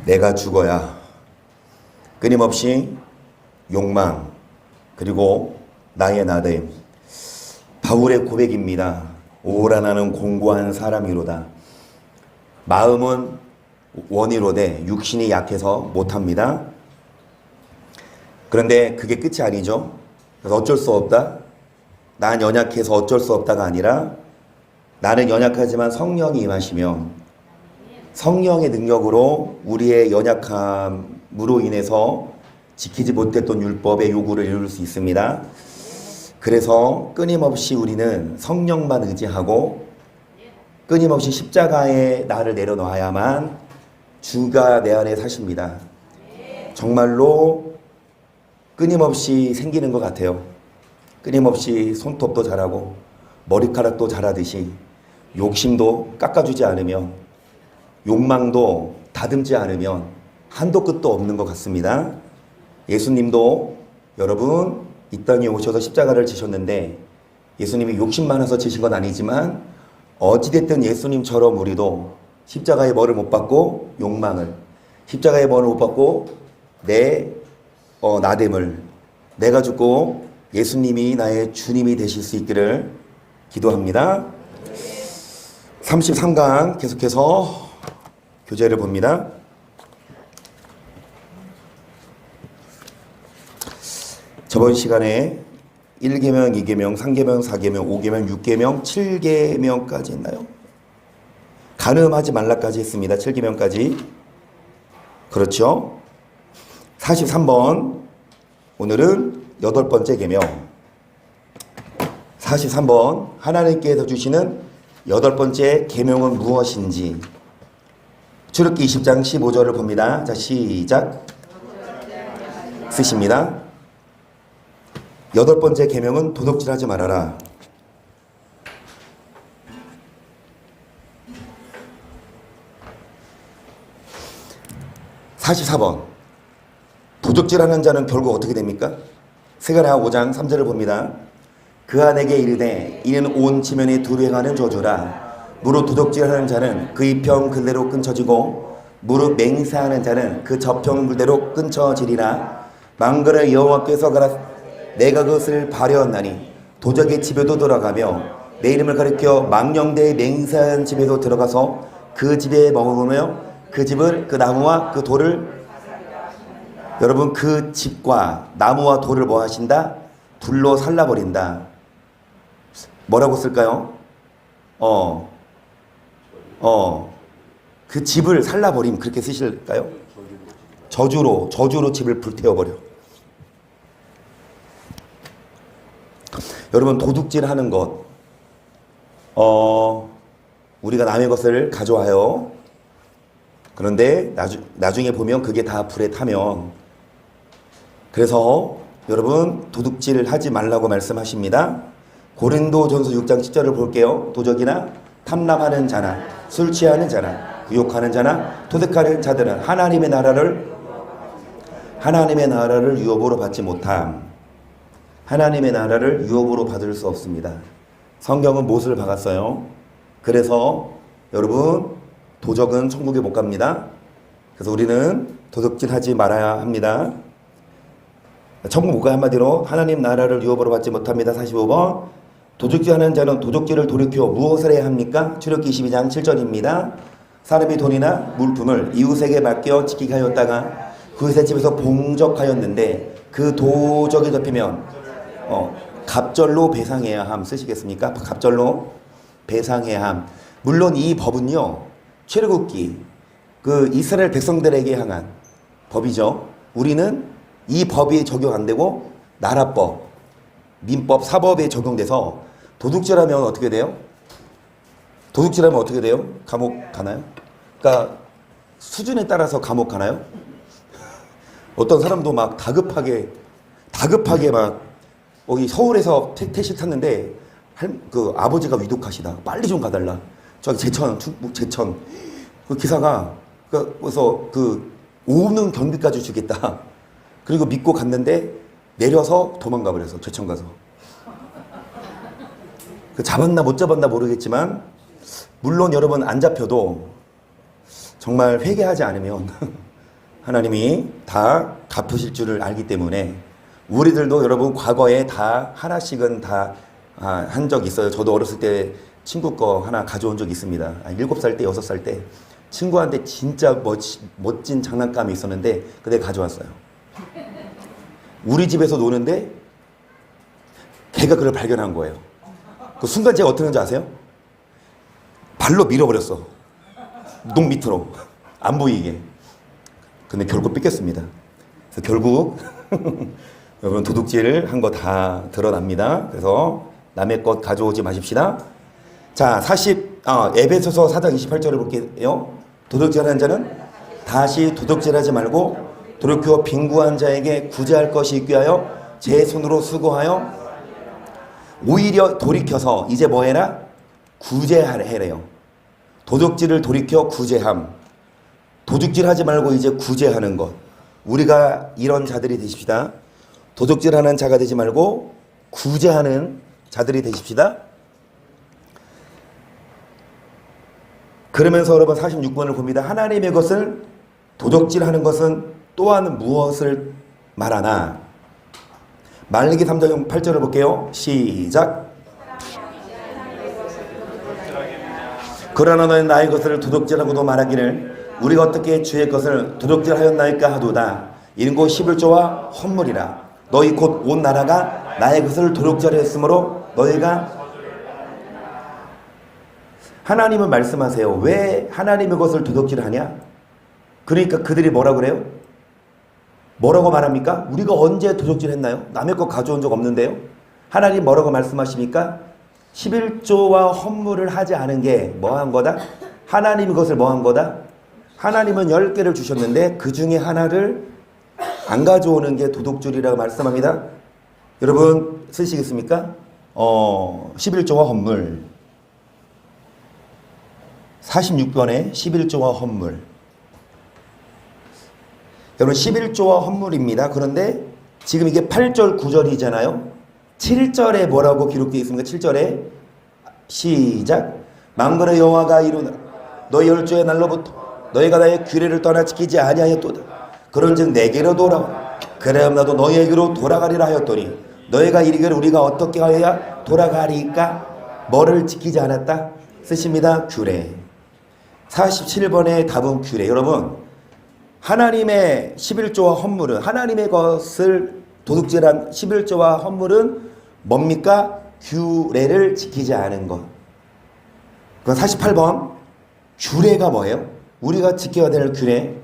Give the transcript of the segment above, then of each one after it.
내가 죽어야 끊임없이 욕망 그리고 나의 나됨. 바울의 고백입니다. 오라 나는 공고한 사람이로다. 마음은 원이로되 육신이 약해서 못합니다. 그런데 그게 끝이 아니죠. 그래서 어쩔 수 없다. 난 연약해서 어쩔 수 없다가 아니라 나는 연약하지만 성령이 임하시면 성령의 능력으로 우리의 연약함으로 인해서 지키지 못했던 율법의 요구를 이룰 수 있습니다. 그래서 끊임없이 우리는 성령만 의지하고 끊임없이 십자가에 나를 내려놓아야만 주가 내 안에 사십니다. 정말로 끊임없이 생기는 것 같아요. 끊임없이 손톱도 자라고 머리카락도 자라듯이 욕심도 깎아주지 않으면 욕망도 다듬지 않으면 한도 끝도 없는 것 같습니다. 예수님도 여러분 이 땅에 오셔서 십자가를 지셨는데 예수님이 욕심 많아서 지신 건 아니지만 어찌됐든 예수님처럼 우리도 십자가의 벌을 못 받고 욕망을 십자가의 벌을 못 받고 내 나됨을 내가 죽고 예수님이 나의 주님이 되실 수 있기를 기도합니다. 33강 계속해서 교재를 봅니다. 저번 시간에 1계명, 2계명, 3계명, 4계명, 5계명, 6계명, 7계명까지 했나요? 간음하지 말라까지 했습니다. 7계명까지. 그렇죠? 43번 오늘은 8번째 계명 43번 하나님께서 주시는 8번째 계명은 무엇인지 출애굽기 20장 15절을 봅니다. 자 시작 쓰십니다. 8번째 계명은 도둑질하지 말아라. (44번) 도둑질하는 자는 결국 어떻게 됩니까? 스가랴 5장 3절을 봅니다. 그 안에게 이르되 이는 온 지면에 두루 행하는 저주라. 무릇 도둑질하는 자는 그의 평 그대로 끊쳐지고 무릇 맹세하는 자는 그 저평 그대로 끊쳐지리라. 만군의 여호와께서 가라 내가 그것을 바려었나니 도적의 집에도 들어가며 내 이름을 가리켜 망령되이 맹세한 집에도 들어가서 그 집에 머무르며 그 집을 그 나무와 그 돌을 여러분 그 집과 나무와 돌을 뭐 하신다? 불로 살라버린다. 뭐라고 쓸까요? 그 집을 살라버림 그렇게 쓰실까요? 저주로 집을 불태워버려. 여러분 도둑질하는 것 우리가 남의 것을 가져와요. 그런데 나중에 보면 그게 다 불에 타면 그래서 여러분 도둑질 하지 말라고 말씀하십니다. 고린도전서 6장 10절을 볼게요. 도적이나 탐람하는 자나 술 취하는 자나 구욕하는 자나 토득하는 자들은 하나님의 나라를 유업으로 받지 못함. 하나님의 나라를 유업으로 받을 수 없습니다. 성경은 못을 박았어요. 그래서 여러분 도적은 천국에 못 갑니다. 그래서 우리는 도둑질하지 말아야 합니다. 천국 못 가. 한마디로 하나님 나라를 유업으로 받지 못합니다. 45번 도둑질하는 자는 도둑질을 돌이켜 무엇을 해야 합니까? 출애굽기 22장 7절입니다. 사람이 돈이나 물품을 이웃에게 맡겨 지키게 하였다가 그의 집에서 봉적하였는데 그 도적이 잡히면 갑절로 배상해야 함 쓰시겠습니까? 갑절로 배상해야 함. 물론 이 법은요 출애굽기 그 이스라엘 백성들에게 향한 법이죠. 우리는 이 법이 적용 안 되고 나라법, 민법, 사법에 적용돼서 도둑질하면 어떻게 돼요? 도둑질하면 어떻게 돼요? 감옥 가나요? 그러니까 수준에 따라서 감옥 가나요? 어떤 사람도 막 다급하게 막 여기 서울에서 택시 탔는데 그 아버지가 위독하시다. 빨리 좀 가달라. 저기 제천 그 기사가 그래서 그 오는 경비까지 주겠다. 그리고 믿고 갔는데 내려서 도망가 버려서 제천 가서. 그 잡았나 못 잡았나 모르겠지만 물론 여러분 안 잡혀도 정말 회개하지 않으면 하나님이 다 갚으실 줄을 알기 때문에 우리들도 여러분 과거에 다 하나씩은 다 한 적 있어요. 저도 어렸을 때 친구 거 하나 가져온 적이 있습니다. 7살 때 6살 때 친구한테 진짜 멋진 장난감이 있었는데 그때 가져왔어요. 우리 집에서 노는데 걔가 그걸 발견한 거예요. 그 순간 제가 어떻게 했는지 아세요? 발로 밀어버렸어. 농 밑으로 안 보이게. 근데 결국 뺏겼습니다. 그래서 결국 여러분 도둑질 한 거 다 드러납니다. 그래서 남의 것 가져오지 마십시다. 자, 에베소서 4장 28절을 볼게요. 도둑질하는 자는 다시 도둑질하지 말고 돌이켜 빈구한 자에게 구제할 것이 있게 하여 제 손으로 수고하여 오히려 돌이켜서 이제 뭐 해라? 구제하래요. 도둑질을 돌이켜 구제함. 도둑질하지 말고 이제 구제하는 것. 우리가 이런 자들이 되십시다. 도둑질하는 자가 되지 말고 구제하는 자들이 되십시다. 그러면서 여러분 46번을 봅니다. 하나님의 것을 도둑질하는 것은 또한 무엇을 말하나? 말라기 3장 8절을 볼게요. 시작. 그러나 너는 나의 것을 도둑질하고도 말하기를 우리가 어떻게 주의 것을 도둑질하였나이까 하도다. 이는 곧 11조와 헌물이라. 너희 곧 온 나라가 나의 것을 도둑질하였으므로 너희가 하나님은 말씀하세요. 왜 하나님의 것을 도둑질하냐? 그러니까 그들이 뭐라 그래요? 뭐라고 말합니까? 우리가 언제 도둑질했나요? 남의 것 가져온 적 없는데요. 하나님 뭐라고 말씀하십니까? 11조와 헌물을 하지 않은 게 뭐 한 거다? 하나님의 것을 뭐 한 거다? 하나님은 10개를 주셨는데 그 중에 하나를 안 가져오는 게 도둑질이라고 말씀합니다. 여러분 쓰시겠습니까? 11조와 헌물 46번에 11조와 헌물. 여러분 11조와 헌물입니다. 그런데 지금 이게 8절 9절이잖아요. 7절에 뭐라고 기록되어 있습니까? 7절에 시작. 만군의 여호와가 이루나 너희 열조의 날로부터 너희가 나의 규례를 떠나 지키지 아니하였도다. 그런즉 내게로 돌아와 그래야 나도 너희에게로 돌아가리라 하였더니 너희가 이르기를 우리가 어떻게 하여야 돌아가리까? 뭐를 지키지 않았다? 쓰십니다. 규례. 47번의 답은 규례. 여러분 하나님의 11조와 헌물은 하나님의 것을 도둑질한 11조와 헌물은 뭡니까? 규례를 지키지 않은 것. 그럼 48번 규례가 뭐예요? 우리가 지켜야 될 규례.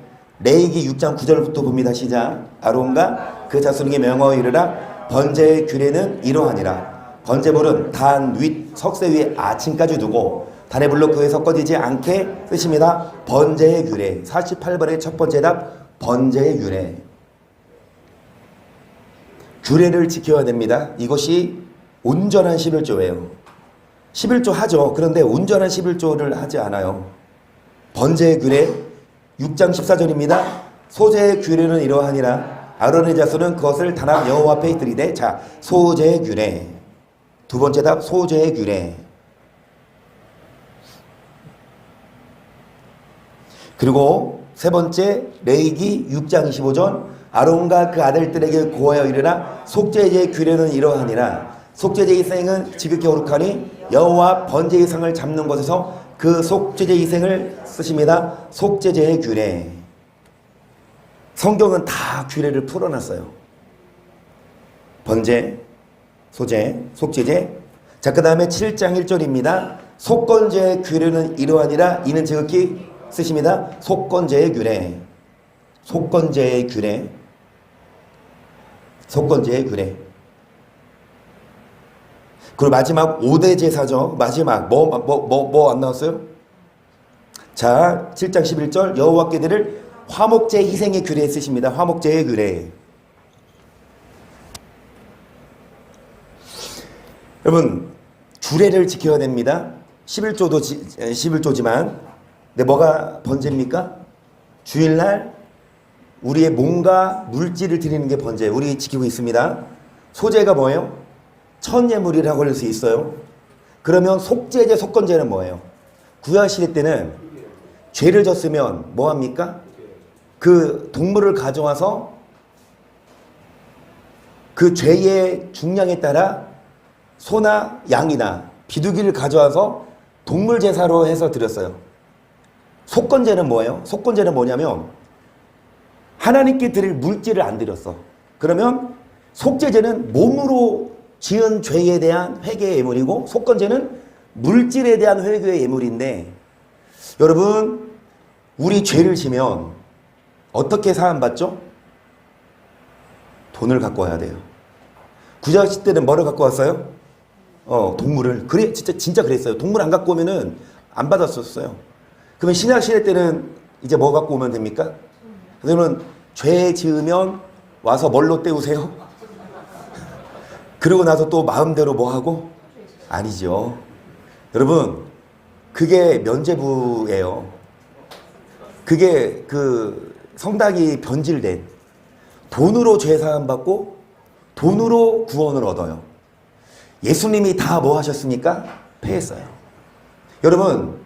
레위기 6장 9절부터 봅니다. 시작. 아론과 그 자손에게 명하여 이르라. 번제의 규례는 이러하니라. 번제물은 단 윗 석쇠 위에 아침까지 두고 단의 불로 그에 섞어지지 않게 쓰십니다. 번제의 규례. 48번의 첫 번째 답 번제의 규례. 규례를 지켜야 됩니다. 이것이 온전한 11조예요. 11조 하죠. 그런데 온전한 11조를 하지 않아요. 번제의 규례 6장 14절입니다. 소제의 규례는 이러하니라. 아론의 자손은 그것을 단합 여호와 앞에 드리되. 자, 소제의 규례. 두 번째 답 소제의 규례. 그리고 세 번째 레위기 6장 25절 아론과 그 아들들에게 고하여 이르라. 속죄제의 규례는 이러하니라. 속죄제의 희생은 지극히 거룩하니 여호와 번제의 상을 잡는 곳에서 그 속죄제의 희생을 쓰십니다. 속죄제의 규례. 성경은 다 규례를 풀어놨어요. 번제, 소제, 속죄제. 자, 그 다음에 7장 1절입니다. 속건제의 규례는 이러하니라. 이는 지극히 쓰십니다. 속건제의 규례. 속건제의 규례. 속건제의 규례. 그리고 마지막 5대 제사죠. 마지막 뭐 안 나왔어요? 자, 7장 11절 여호와께 드릴 화목제 희생의 규례 쓰십니다. 화목제의 규례. 여러분 규례를 지켜야 됩니다. 11조지만 근데 뭐가 번제입니까? 주일날 우리의 몸과 물질을 드리는 게 번제. 우리 지키고 있습니다. 소제가 뭐예요? 천예물이라고 할 수 있어요. 그러면 속죄제, 속건제는 뭐예요? 구약시대 때는 죄를 졌으면 뭐합니까? 그 동물을 가져와서 그 죄의 중량에 따라 소나 양이나 비둘기를 가져와서 동물 제사로 해서 드렸어요. 속건제는 뭐예요? 속건제는 뭐냐면 하나님께 드릴 물질을 안 드렸어. 그러면 속죄제는 몸으로 지은 죄에 대한 회개의 예물이고, 속건제는 물질에 대한 회개의 예물인데, 여러분, 우리 죄를 지면 어떻게 사함받죠? 돈을 갖고 와야 돼요. 구약시대 때는 뭐를 갖고 왔어요? 동물을. 그래, 진짜 그랬어요. 동물 안 갖고 오면은 안 받았었어요. 그러면 신약시대 때는 이제 뭐 갖고 오면 됩니까? 그러면 죄 지으면 와서 뭘로 때우세요? 그러고 나서 또 마음대로 뭐 하고? 아니죠. 여러분, 그게 면죄부예요. 그게 그 성당이 변질된, 돈으로 죄 사함 받고 돈으로 구원을 얻어요. 예수님이 다 뭐 하셨습니까? 패했어요. 여러분,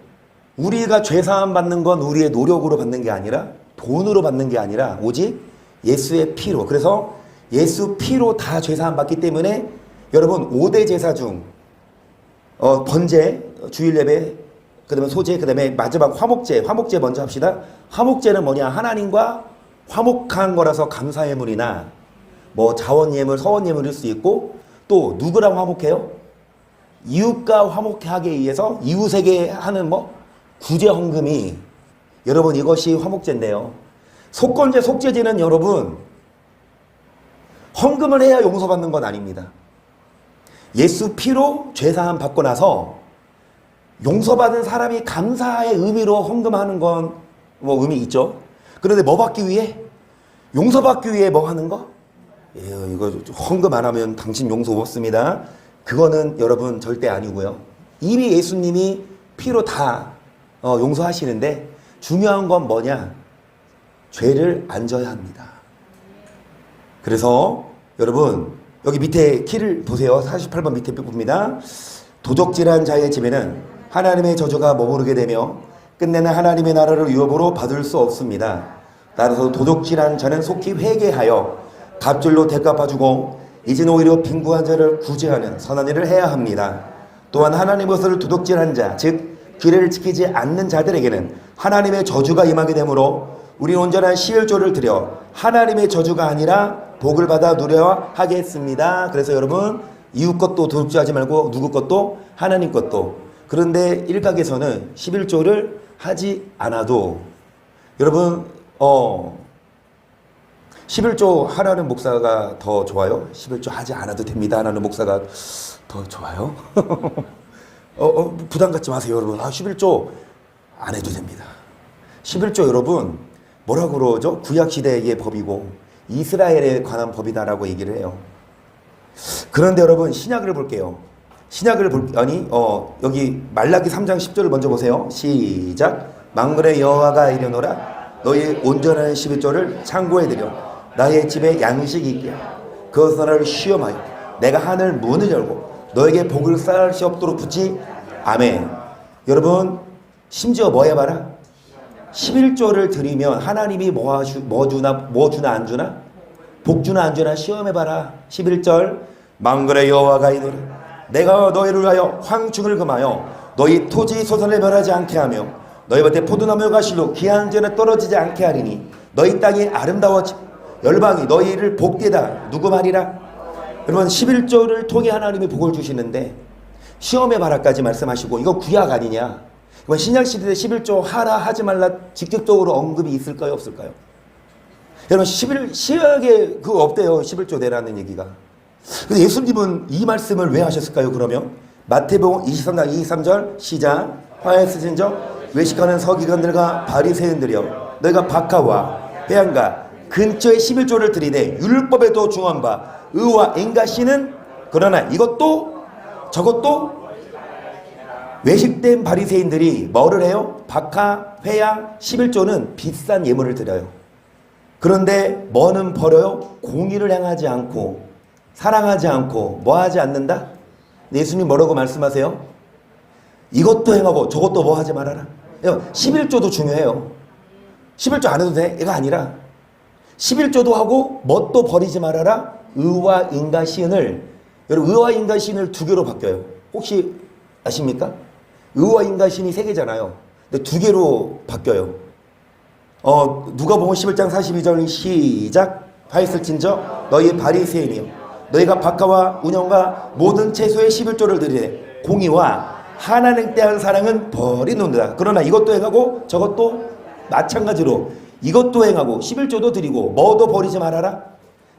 우리가 죄 사함 받는 건 우리의 노력으로 받는 게 아니라, 돈으로 받는 게 아니라 오직 예수의 피로. 그래서 예수 피로 다 죄 사함 받기 때문에 여러분, 5대 제사 중 번제, 주일 예배, 그 다음에 소제, 그 다음에 마지막 화목제 먼저 합시다. 화목제는 뭐냐? 하나님과 화목한 거라서 감사예물이나 뭐 자원예물, 서원예물일 수 있고, 또 누구랑 화목해요? 이웃과 화목하게 위해서 이웃에게 하는 뭐 구제헌금이, 여러분, 이것이 화목제인데요. 속건제, 속죄제는 여러분 헌금을 해야 용서받는 건 아닙니다. 예수 피로 죄사함 받고 나서 용서받은 사람이 감사의 의미로 헌금하는 건 뭐 의미 있죠. 그런데 뭐 받기 위해? 용서받기 위해 뭐 하는 거? 이거 헌금 안 하면 당신 용서 없습니다. 그거는 여러분 절대 아니고요. 이미 예수님이 피로 다 용서하시는데, 중요한 건 뭐냐? 죄를 안 져야 합니다. 그래서 여러분, 여기 밑에 키를 보세요. 48번 밑에 봅니다. 도적질한 자의 집에는 하나님의 저주가 머무르게 되며 끝내는 하나님의 나라를 유업으로 받을 수 없습니다. 따라서 도적질한 자는 속히 회개하여 갑절로 대갚아주고 이젠 오히려 빈구한 자를 구제하는 선한 일을 해야 합니다. 또한 하나님 것을 도둑질한 자, 즉 규례를 지키지 않는 자들에게는 하나님의 저주가 임하게 되므로 우리 온전한 시일조를 드려 하나님의 저주가 아니라 복을 받아 누려야 하겠습니다. 그래서 여러분, 이웃 것도 도둑질하지 말고 누구 것도 하나님 것도. 그런데 일각에서는 11조를 하지 않아도, 여러분 11조 하라는 목사가 더 좋아요? 11조 하지 않아도 됩니다 하는 목사가 더 좋아요? 부담 갖지 마세요, 여러분. 11조 안 해도 됩니다. 11조 여러분 뭐라고 그러죠? 구약시대의 법이고 이스라엘에 관한 법이다라고 얘기를 해요. 그런데 여러분, 신약을 볼게요. 여기 말라기 3장 10절을 먼저 보세요. 시작. 만군의 여호와가 이르노라, 너희 온전한 11조를 창고에 들여 나의 집에 양식이 있게 그것을 나를 시험하여 내가 하늘 문을 열고 너에게 복을 쌓을 수 없도록 붙지. 아멘. 여러분, 심지어 뭐 해봐라? 11조를 드리면 하나님이 뭐 주나 안 주나? 복 주나 안 주나 시험해봐라. 11절. 만군의 여호와가 이르노라, 내가 너희를 위하여 황충을 금하여 너희 토지 소산을 멸하지 않게 하며 너희 밭에 포도나무가 실로 기한 전에 떨어지지 않게 하리니 너희 땅이 아름다워지 열방이 너희를 복되다. 누구 말이라? 여러분, 11조를 통해 하나님이 복을 주시는데 시험해봐라까지 말씀하시고, 이거 구약 아니냐? 이건 신약시대에 11조 하라 하지 말라 직접적으로 언급이 있을까요, 없을까요? 여러분, 신약에 그거 없대요. 11조 내라는 얘기가. 근데 예수님은 이 말씀을 왜 하셨을까요? 그러면 마태복음 23장 23절 시작. 화에 쓰신 적 외식하는 서기관들과 바리새인들이여, 너희가 박하와 회양과 근처에 11조를 드리되 율법에도 중한 바 의와 앵가시는, 그러나 이것도 저것도 외식된 바리새인들이 뭐를 해요? 박하, 회양, 11조는 비싼 예물을 드려요. 그런데 뭐는 버려요? 공의를 행하지 않고 사랑하지 않고 뭐 하지 않는다? 예수님 뭐라고 말씀하세요? 이것도 행하고 저것도 뭐 하지 말아라? 11조도 중요해요. 11조 안 해도 돼? 이가 아니라 11조도 하고 뭣도 버리지 말아라. 의와 인과 시은을, 여러분 의와 인과 시은을 두 개로 바뀌어요. 혹시 아십니까? 의와 인과 시은이 세 개잖아요. 근데 두 개로 바뀌어요. 누가복음 11장 42절 시작. 하였을진저 너희 바리새인이여 너희가 박가와 운영과 모든 채소의 11조를 드리되 공의와 하나님 대한 사랑은 버리는도다. 그러나 이것도 행하고 저것도 마찬가지로 이것도 행하고 11조도 드리고 뭐도 버리지 말아라.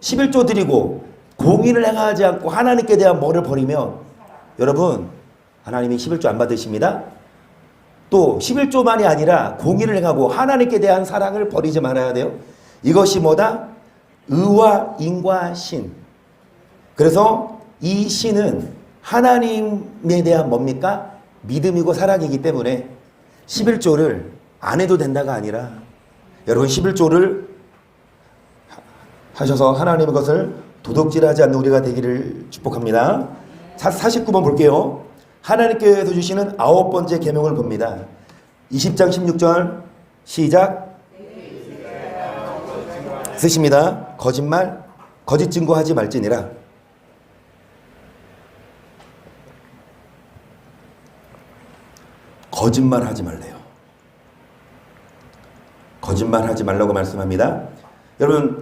11조 드리고 공의를 행하지 않고 하나님께 대한 뭐를 버리면 여러분 하나님이 11조 안 받으십니다. 또 11조만이 아니라 공의를 행하고 하나님께 대한 사랑을 버리지 말아야 돼요. 이것이 뭐다? 의와 인과 신. 그래서 이 신은 하나님에 대한 뭡니까? 믿음이고 사랑이기 때문에 11조를 안 해도 된다가 아니라 여러분 11조를 하셔서 하나님의 것을 도둑질하지 않는 우리가 되기를 축복합니다. 49번 볼게요. 하나님께서 주시는 9번째 계명을 봅니다. 20장 16절 시작. 쓰십니다. 거짓말, 거짓 증거하지 말지니라. 거짓말하지 말래요. 거짓말하지 말라고 말씀합니다. 여러분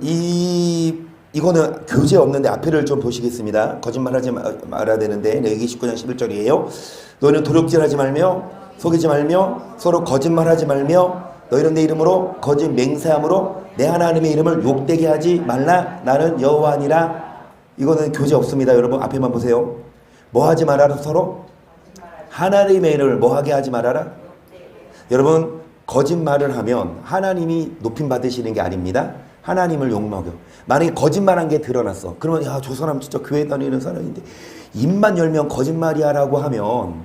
이거는 교재 없는데 앞에를 좀 보시겠습니다. 거짓말하지 말아야 되는데 레위기 19장 11절이에요. 너희는 도둑질하지 말며 속이지 말며 서로 거짓말하지 말며 너희는 내 이름으로 거짓 맹세함으로 내 하나님의 이름을 욕되게 하지 말라. 나는 여호와니라. 이거는 교재 없습니다. 여러분 앞에만 보세요. 뭐 하지 말아라? 서로 하나님의 이름을 뭐 하게 하지 말아라. 여러분 거짓말을 하면 하나님이 높임 받으시는 게 아닙니다. 하나님을 욕먹여. 만약에 거짓말한 게 드러났어. 그러면 야, 저 사람 진짜 교회 다니는 사람인데 입만 열면 거짓말이야 라고 하면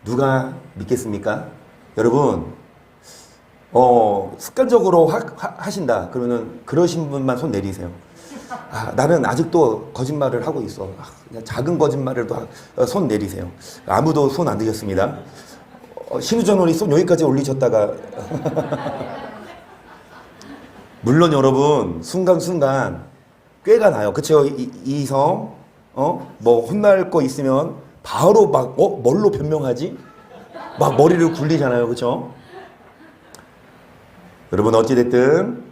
누가 믿겠습니까? 여러분 습관적으로 하신다 그러면 그러신 분만 손 내리세요. 나는 아직도 거짓말을 하고 있어. 그냥 작은 거짓말에도 손 내리세요. 아무도 손 안 드셨습니다. 신우전원이 손 여기까지 올리셨다가 물론 여러분 순간순간 꾀가 나요. 그쵸? 이성 뭐 혼날 거 있으면 바로 막 뭘로 변명하지? 막 머리를 굴리잖아요. 그쵸? 여러분 어찌됐든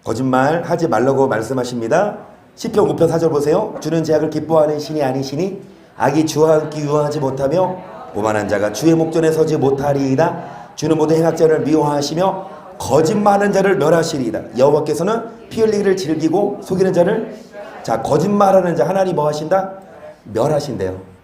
거짓말 하지 말라고 말씀하십니다. 시편 5편 4절 보세요. 주는 제약을 기뻐하는 신이 아니시니 악이 주와 함께 유하지 못하며 오만한 자가 주의 목전에 서지 못하리이다. 주는 모든 행악자를 미워하시며 거짓말하는 자를 멸하시리이다. 여호와께서는 피 흘리기를 즐기고 속이는 자를 거짓말하는 자 하나님 뭐 하신다? 멸하신대요.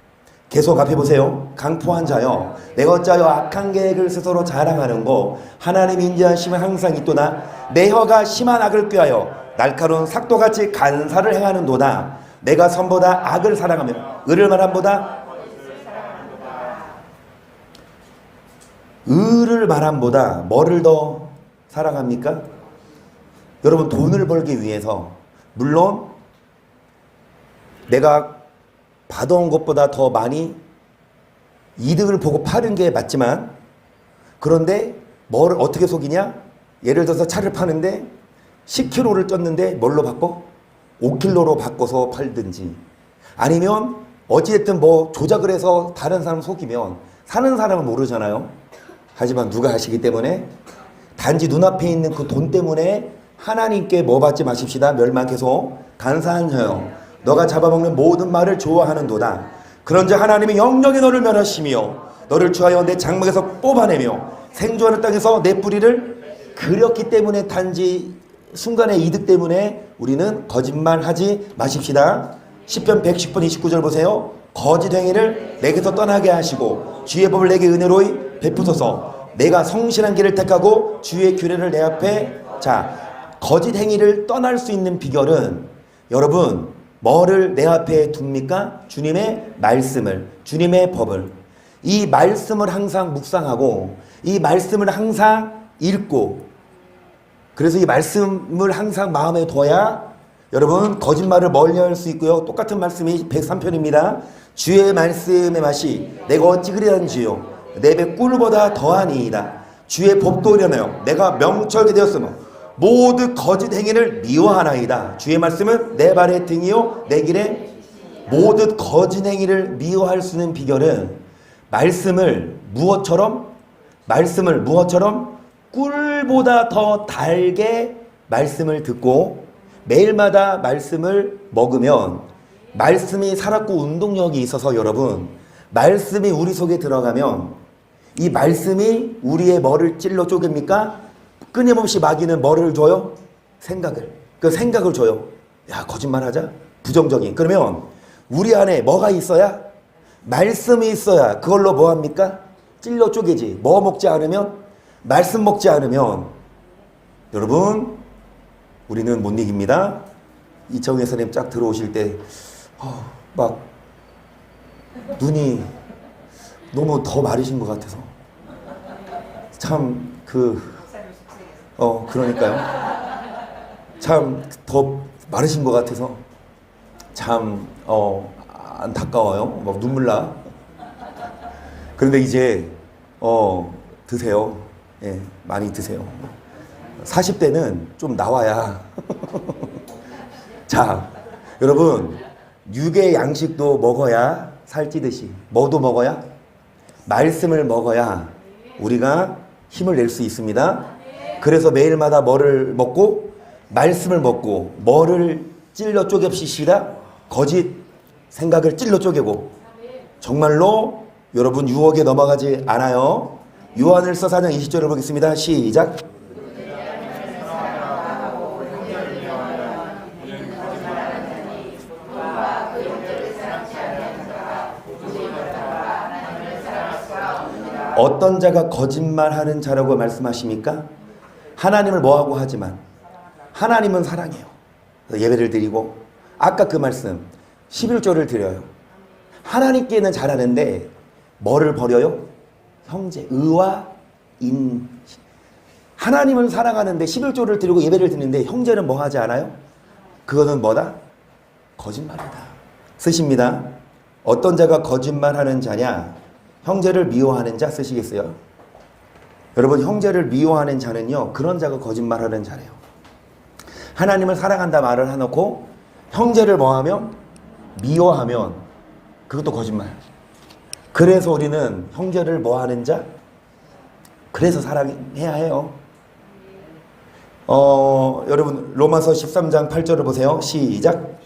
계속 앞에 보세요. 강포한 자여 내가 어찌하여 악한 계획을 스스로 자랑하는 거 하나님 인자하심은 항상 있도다. 내 혀가 심한 악을 꾀하여 날카로운 삭도같이 간사를 행하는도다. 내가 선보다 악을 사랑하며 의를 말함보다 의를 말함보다 뭐를 더 사랑합니까? 여러분 돈을 벌기 위해서 물론 내가 받아온 것보다 더 많이 이득을 보고 파는 게 맞지만 그런데 뭐를 어떻게 속이냐? 예를 들어서 차를 파는데 10kg를 쪘는데 뭘로 바꿔? 5kg로 바꿔서 팔든지 아니면 어찌됐든 뭐 조작을 해서 다른 사람 속이면 사는 사람은 모르잖아요. 하지만 누가 하시기 때문에 단지 눈앞에 있는 그 돈 때문에 하나님께 뭐 받지 마십시다. 멸망해서 간사한 자여 너가 잡아먹는 모든 말을 좋아하는도다. 그런즉 하나님이 영영이 너를 멸하시며 너를 주하여 내 장막에서 뽑아내며 생존하는 땅에서 내 뿌리를 그렸기 때문에 단지 순간의 이득 때문에 우리는 거짓말하지 마십시다. 시편 110편 29절 보세요. 거짓 행위를 내게서 떠나게 하시고 주의 법을 내게 은혜로이 베푸소서. 내가 성실한 길을 택하고 주의 규례를 내 앞에 거짓 행위를 떠날 수 있는 비결은 여러분 뭐를 내 앞에 둡니까? 주님의 말씀을, 주님의 법을. 이 말씀을 항상 묵상하고 이 말씀을 항상 읽고 그래서 이 말씀을 항상 마음에 둬야 여러분 거짓말을 멀리할 수 있고요. 똑같은 말씀이 103편입니다. 주의 말씀의 맛이 내가 어찌 그리한지요 내 배 꿀보다 더하니이다. 주의 법도 이려내요. 내가 명철게 되었으며 모두 거짓 행위를 미워하나이다. 주의 말씀은 내 발의 등이요 내 길에 모두 거짓 행위를 미워할 수 있는 비결은 말씀을 무엇처럼 꿀보다 더 달게 말씀을 듣고 매일마다 말씀을 먹으면 말씀이 살았고 운동력이 있어서 여러분 말씀이 우리 속에 들어가면 이 말씀이 우리의 뭐를 찔러 쪼갭니까? 끊임없이 마귀는 뭐를 줘요? 생각을. 그 생각을 줘요. 야 거짓말하자. 부정적인. 그러면 우리 안에 뭐가 있어야? 말씀이 있어야 그걸로 뭐 합니까? 찔러 쪼개지. 뭐 먹지 않으면? 말씀 먹지 않으면 여러분 우리는 못 이깁니다. 이청희 선생님 쫙 들어오실 때 막 눈이 너무 더 마르신 것 같아서 참 그러니까요. 참 더 마르신 것 같아서 참 안타까워요. 막 눈물 나. 그런데 이제 드세요. 예, 많이 드세요. 40대는 좀 나와야. 자, 여러분 육의 양식도 먹어야 살찌듯이 뭐도 먹어야? 말씀을 먹어야 우리가 힘을 낼 수 있습니다. 그래서 매일마다 뭐를 먹고? 말씀을 먹고 뭐를 찔러 쪼갭시다? 거짓 생각을 찔러 쪼개고 정말로 여러분 유혹에 넘어가지 않아요. 요한일서 4장 20절을 보겠습니다. 시작. 어떤 자가 거짓말하는 자라고 말씀하십니까? 하나님을 뭐하고 하지만 하나님은 사랑해요. 예배를 드리고 아까 그 말씀 11조를 드려요. 하나님께는 잘하는데 뭐를 버려요? 형제, 의와 인. 하나님은 사랑하는데 11조를 드리고 예배를 드리는데 형제는 뭐 하지 않아요? 그거는 뭐다? 거짓말이다. 쓰십니다. 어떤 자가 거짓말하는 자냐? 형제를 미워하는 자 쓰시겠어요? 여러분 형제를 미워하는 자는요 그런 자가 거짓말하는 자래요. 하나님을 사랑한다 말을 해놓고 형제를 뭐하면? 미워하면 그것도 거짓말. 그래서 우리는 형제를 뭐하는 자? 그래서 사랑해야 해요. 여러분 로마서 13장 8절을 보세요. 시작.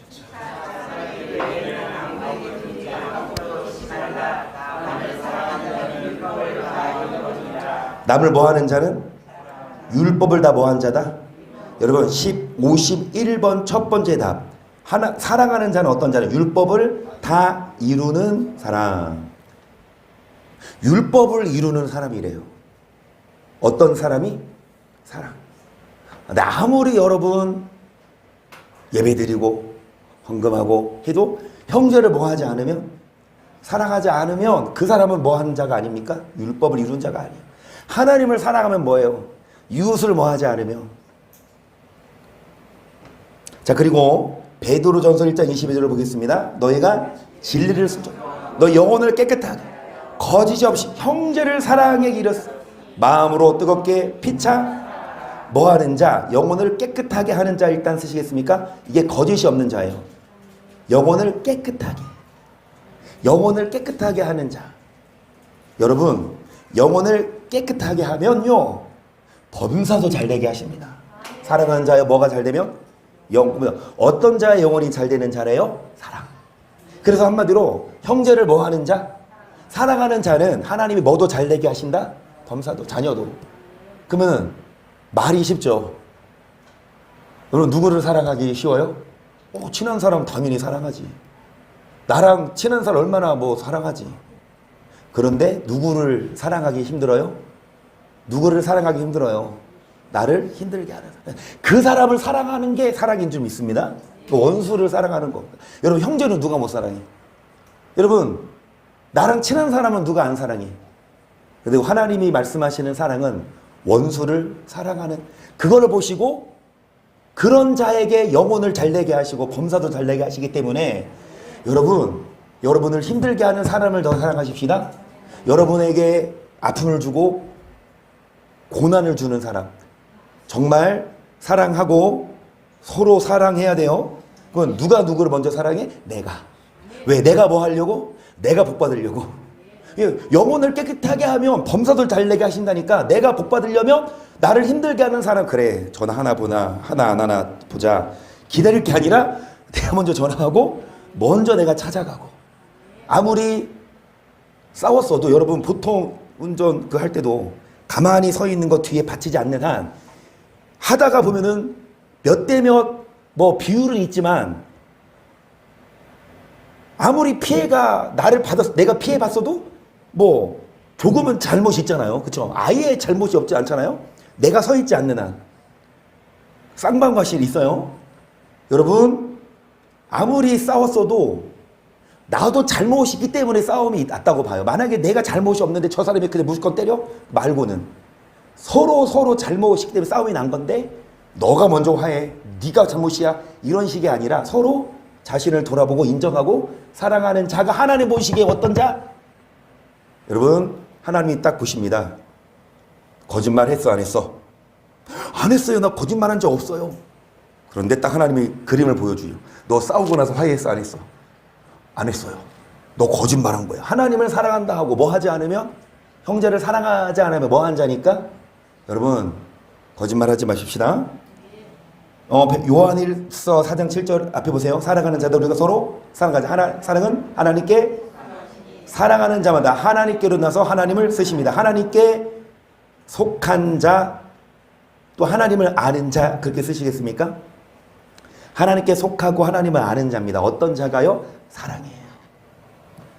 남을 뭐하는 자는 율법을 다 뭐한 자다? 여러분 51번 첫 번째 답. 사랑하는 자는 어떤 자는? 율법을 다 이루는 사람. 율법을 이루는 사람이래요. 어떤 사람이? 사랑. 근데 아무리 여러분 예배드리고 헌금하고 해도 형제를 뭐하지 않으면, 사랑하지 않으면 그 사람은 뭐하는 자가 아닙니까? 율법을 이룬 자가 아니에요. 하나님을 사랑하면 뭐예요? 이웃을 뭐하지 않으면. 자, 그리고 베드로전서 1장 22절을 보겠습니다. 너희가 진리를 숨겨 너 영혼을 깨끗하게 거짓이 없이 형제를 사랑에 이르스 마음으로 뜨겁게 피차 뭐하는 자, 영혼을 깨끗하게 하는 자. 일단 쓰시겠습니까? 이게 거짓이 없는 자예요. 영혼을 깨끗하게 하는 자. 여러분 영혼을 깨끗하게 하면요 범사도 잘되게 하십니다. 사랑하는 자여 뭐가 잘되면? 어떤 자의 영혼이 잘되는 자래요? 사랑. 그래서 한마디로 형제를 뭐하는 자? 사랑하는 자는 하나님이 뭐도 잘되게 하신다? 범사도, 자녀도. 그러면 말이 쉽죠. 여러분 누구를 사랑하기 쉬워요? 친한 사람 당연히 사랑하지. 나랑 친한 사람 얼마나 사랑하지. 그런데 누구를 사랑하기 힘들어요? 누구를 사랑하기 힘들어요? 나를 힘들게 하는 사람. 그 사람을 사랑하는 게 사랑인 줄 믿습니다. 그 원수를 사랑하는 거. 여러분 형제는 누가 못 사랑해? 여러분 나랑 친한 사람은 누가 안 사랑해? 그리고 하나님이 말씀하시는 사랑은 원수를 사랑하는, 그거를 보시고 그런 자에게 영혼을 잘되게 하시고 범사도 잘되게 하시기 때문에 여러분을 힘들게 하는 사람을 더 사랑하십시다. 여러분에게 아픔을 주고 고난을 주는 사람. 정말 사랑하고 서로 사랑해야 돼요. 그건 누가 누구를 먼저 사랑해? 내가. 왜? 내가 뭐 하려고? 내가 복 받으려고. 영혼을 깨끗하게 하면 범사들 잘 내게 하신다니까. 내가 복 받으려면 나를 힘들게 하는 사람, 그래 전화 하나 보나 하나 안 하나 보자, 기다릴 게 아니라 내가 먼저 전화하고 먼저 내가 찾아가고. 아무리 싸웠어도 여러분 보통 운전 그 할 때도 가만히 서 있는 것 뒤에 받치지 않는 한 하다가 보면은 몇 대 몇 뭐 비율은 있지만 아무리 피해가 나를 받았, 내가 피해 봤어도 뭐 조금은 잘못이 있잖아요. 그렇죠? 아예 잘못이 없지 않잖아요. 내가 서 있지 않는 한 쌍방과실 있어요. 여러분 아무리 싸웠어도 나도 잘못이 있기 때문에 싸움이 났다고 봐요. 만약에 내가 잘못이 없는데 저 사람이 그냥 무조건 때려? 말고는 서로 잘못이 있기 때문에 싸움이 난 건데 너가 먼저 화해, 네가 잘못이야, 이런 식이 아니라 서로 자신을 돌아보고 인정하고 사랑하는 자가 하나님 보시기에 어떤 자? 여러분 하나님이 딱 보십니다. 거짓말 했어 안 했어? 안 했어요. 나 거짓말한 적 없어요. 그런데 딱 하나님이 그림을 보여줘요. 너 싸우고 나서 화해했어 안 했어? 안 했어요. 너 거짓말한 거야. 하나님을 사랑한다 하고 뭐 하지 않으면, 형제를 사랑하지 않으면 뭐 한 자니까? 여러분 거짓말하지 마십시다. 요한일서 4장 7절 앞에 보세요. 사랑하는 자들 우리가 서로 사랑하자. 사랑은 하나님께 사랑하는 자마다 하나님께로 나서 하나님을 쓰십니다. 하나님께 속한 자, 또 하나님을 아는 자, 그렇게 쓰시겠습니까? 하나님께 속하고 하나님을 아는 자입니다. 어떤 자가요? 사랑이에요.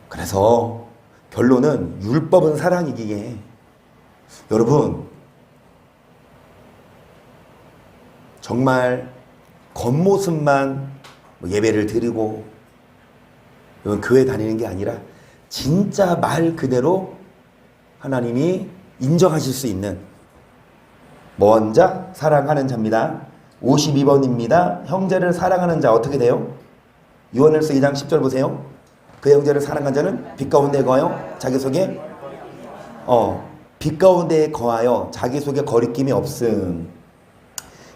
그래서 결론은 율법은 사랑이기에 여러분 정말 겉모습만 예배를 드리고 교회 다니는 게 아니라 진짜 말 그대로 하나님이 인정하실 수 있는 뭐한 자? 사랑하는 자입니다. 52번입니다. 형제를 사랑하는 자 어떻게 돼요? 요한일서 2장 10절 보세요. 그 형제를 사랑하는 자는 빛 가운데 거하여 자기 속에 빛 가운데 거하여 자기 속에 거리낌이 없음.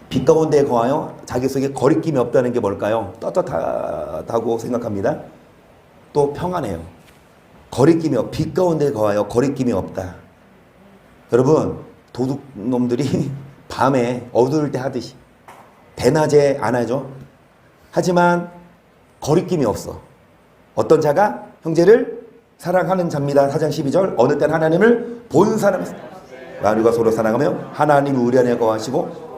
빛 가운데 거하여 자기 속에 거리낌이 없다는 게 뭘까요? 떳떳하다고 생각합니다. 또 평안해요. 거리낌이 빛 가운데 거하여 거리낌이 없다. 여러분 도둑놈들이 밤에 어두울 때 하듯이 대낮에 안 하죠. 하지만 거리낌이 없어. 어떤 자가 형제를 사랑하는 자입니다. 4장 12절 어느 때는 하나님을 본 사람 만유가 서로 사랑하며 하나님이 우리 안에 거하시고,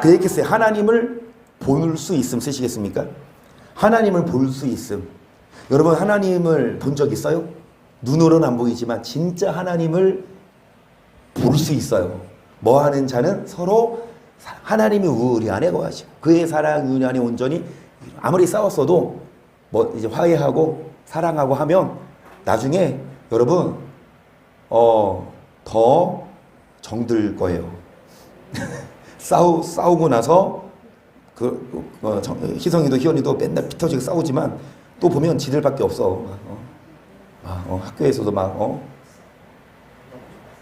그 얘기했어요. 하나님을 볼 수 있음 쓰시겠습니까? 하나님을 볼 수 있음. 여러분 하나님을 본 적 있어요? 눈으로는 안 보이지만 진짜 하나님을 볼 수 있어요. 뭐 하는 자는 서로 하나님이 우리 안에 거하시고 그의 사랑 우리 안에 온전히, 아무리 싸웠어도 뭐 이제 화해하고 사랑하고 하면 나중에 여러분 더 정들 거예요. 싸우고 나서 희성이도 희연이도 맨날 피 터지게 싸우지만 또 보면 지들밖에 없어. 학교에서도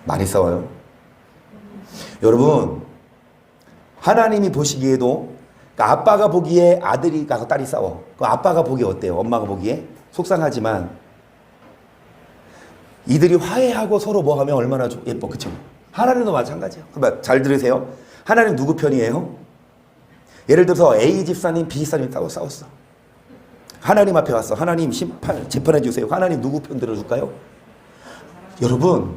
많이 싸워요. 여러분 하나님이 보시기에도, 그러니까 아빠가 보기에 아들이가 딸이 싸워. 그 아빠가 보기에 어때요? 엄마가 보기에 속상하지만 이들이 화해하고 서로 뭐 하면 얼마나 예뻐, 그쵸? 하나님도 마찬가지예요. 그러니까 잘 들으세요. 하나님 누구 편이에요? 예를 들어서 A 집사님, B 집사님 싸웠어. 하나님 앞에 왔어. 하나님 재판해 주세요. 하나님 누구 편 들어줄까요? 여러분